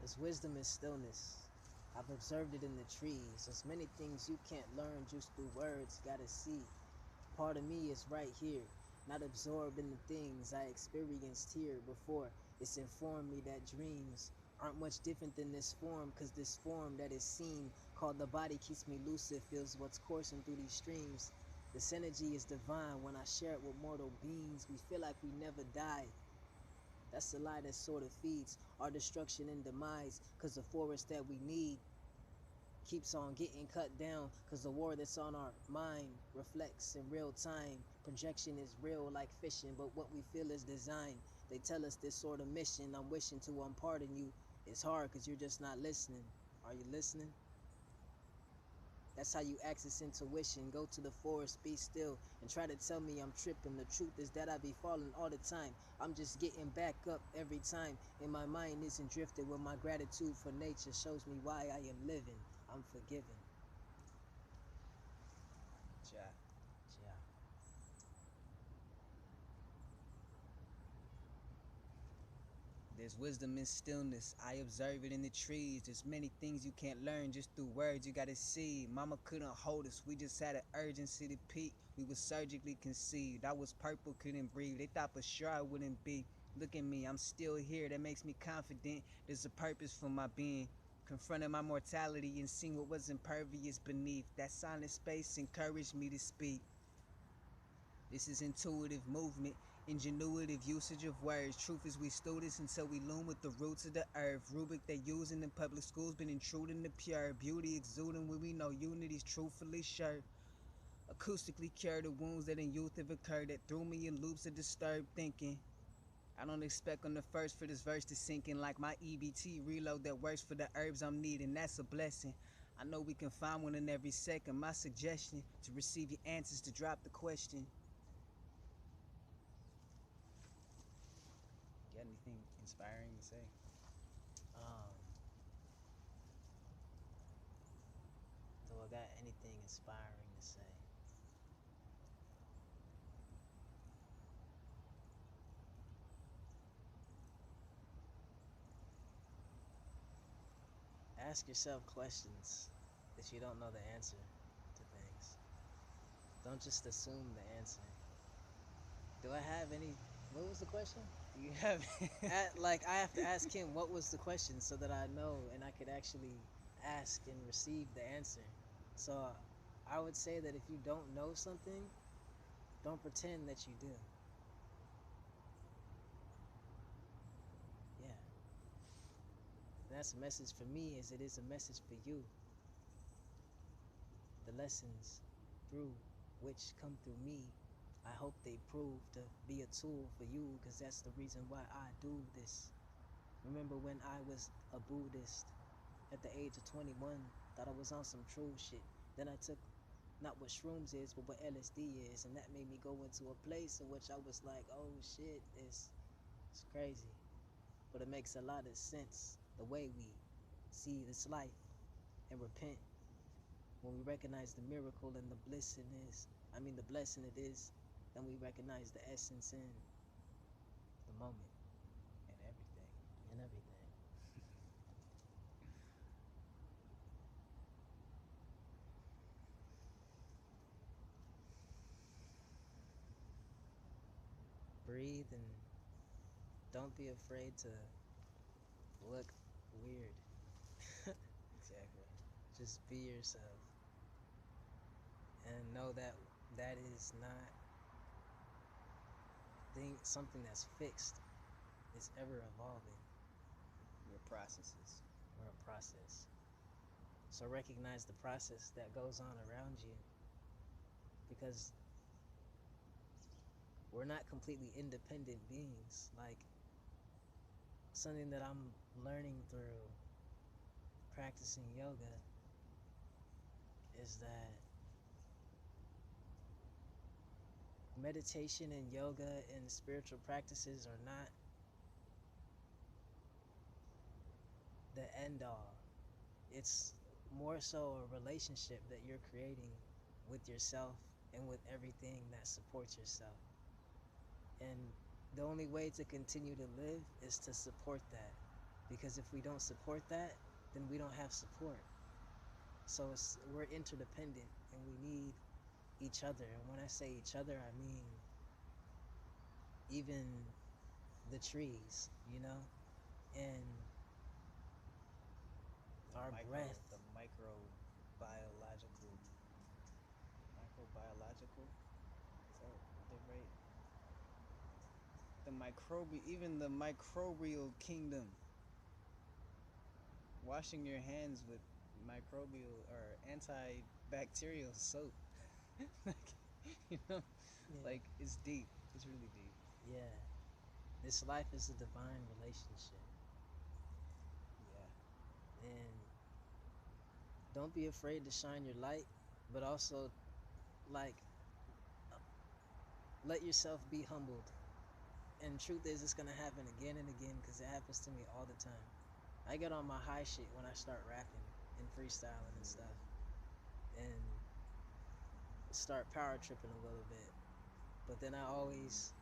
There's wisdom in stillness. I've observed it in the trees. There's many things you can't learn just through words, gotta see. Part of me is right here, not absorbed in the things I experienced here before. It's informed me that dreams aren't much different than this form, cause this form that is seen, called the body, keeps me lucid, feels what's coursing through these streams. This energy is divine. When I share it with mortal beings, we feel like we never die. That's the lie that sort of feeds our destruction and demise, cause the forest that we need keeps on getting cut down, cause the war that's on our mind reflects in real time. Projection is real like fishing, but what we feel is design. They tell us this sort of mission. I'm wishing to unpardon you. It's hard cause you're just not listening. Are you listening? That's how you access intuition. Go to the forest, be still, and try to tell me I'm tripping. The truth is that I be falling all the time. I'm just getting back up every time. And my mind isn't drifted when my gratitude for nature shows me why I am living. I'm forgiven. Ja. Yeah. There's wisdom in stillness, I observe it in the trees. There's many things you can't learn just through words, you gotta see. Mama couldn't hold us, we just had an urgency to peak. We was surgically conceived, I was purple, couldn't breathe. They thought for sure I wouldn't be. Look at me, I'm still here, that makes me confident. There's a purpose for my being. Confronting my mortality and seeing what was impervious beneath. That silent space encouraged me to speak. This is intuitive movement, ingenuitive usage of words. Truth is we students until we loom with the roots of the earth. Rubric they using in public schools been intruding the pure. Beauty exuding when we know unity's truthfully sure. Acoustically cure the wounds that in youth have occurred that threw me in loops of disturbed thinking. I don't expect on the first for this verse to sink in like my EBT reload that works for the herbs I'm needing. That's a blessing. I know we can find one in every second. My suggestion to receive your answers to drop the question. Got anything inspiring to say? Do I got anything inspiring to say? Ask yourself questions that you don't know the answer to things. Don't just assume the answer. Do I have any? What was the question? Do you have Like, I have to ask him what was the question so that I know and I could actually ask and receive the answer. So I would say that if you don't know something, don't pretend that you do. Yeah. And that's a message for me as it is a message for you. The lessons through which come through me, I hope they prove to be a tool for you, because that's the reason why I do this. Remember when I was a Buddhist at the age of 21, thought I was on some true shit. Then I took not what shrooms is, but what LSD is, and that made me go into a place in which I was like, oh shit, it's crazy. But it makes a lot of sense the way we see this life and repent when we recognize the miracle and the bliss it is. I mean the blessing it is, then we recognize the essence in the moment and everything? and everything. Breathe and don't be afraid to look weird. Exactly. Just be yourself and know that that is not something that's fixed. It's ever evolving. Your processes. We're a process. So recognize the process that goes on around you, because we're not completely independent beings. Like, something that I'm learning through practicing yoga is that meditation and yoga and spiritual practices are not the end all. It's more so a relationship that you're creating with yourself and with everything that supports yourself. And the only way to continue to live is to support that. Because if we don't support that, then we don't have support. So we're interdependent and we need each other. And when I say each other, I mean even the trees, you know, and our breath. The microbiological, is that the right? Even the microbial kingdom. Washing your hands with microbial or antibacterial soap. Like, you know, Yeah. like it's deep. It's really deep. Yeah. This life is a divine relationship. Yeah. And don't be afraid to shine your light, but also, like, let yourself be humbled. And truth is, it's gonna happen again and again because it happens to me all the time. I get on my high shit when I start rapping and freestyling and stuff, and start power tripping a little bit. But then I always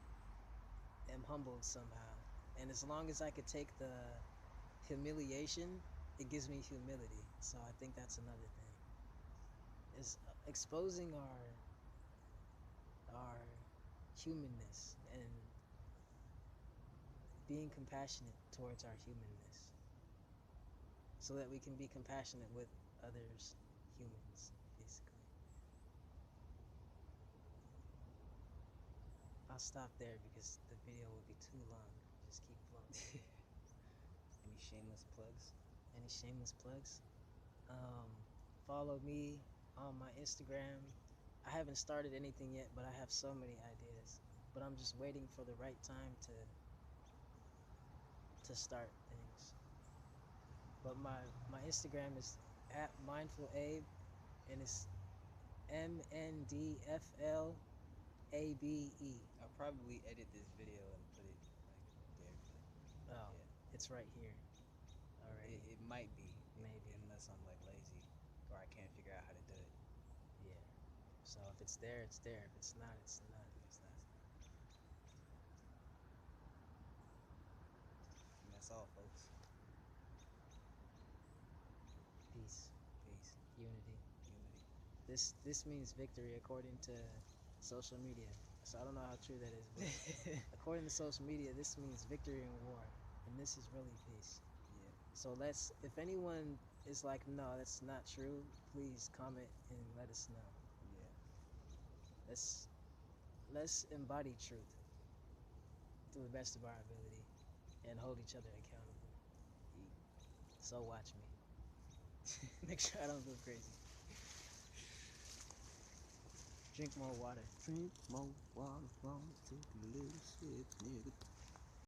am humbled somehow. And as long as I could take the humiliation, it gives me humility. So I think that's another thing. Is exposing our humanness and being compassionate towards our humanness so that we can be compassionate with others, humans, basically. I'll stop there because the video will be too long. Just keep flowing. Any shameless plugs? Any shameless plugs? Follow me on my Instagram. I haven't started anything yet, but I have so many ideas. But I'm just waiting for the right time to start things. But my Instagram is at mindfulabe, and it's MNDFLABE. I'll probably edit this video and put it like there, but Oh, yeah. it's right here. Alright. It might be, Maybe. unless I'm like lazy or I can't figure out how to do it. Yeah. So if it's there, it's there. If it's not, it's not. It's not. And that's all, folks. Peace. Peace. Unity. Unity. This means victory according to social media. So I don't know how true that is, but according to social media, this means victory in war, and this is really peace. Yeah. So if anyone is like, no, that's not true, please comment and let us know. Yeah. Let's embody truth to the best of our ability and hold each other accountable. So watch me. Make sure I don't go crazy. Drink more water. Drink more water, want to take a little sip, nigga.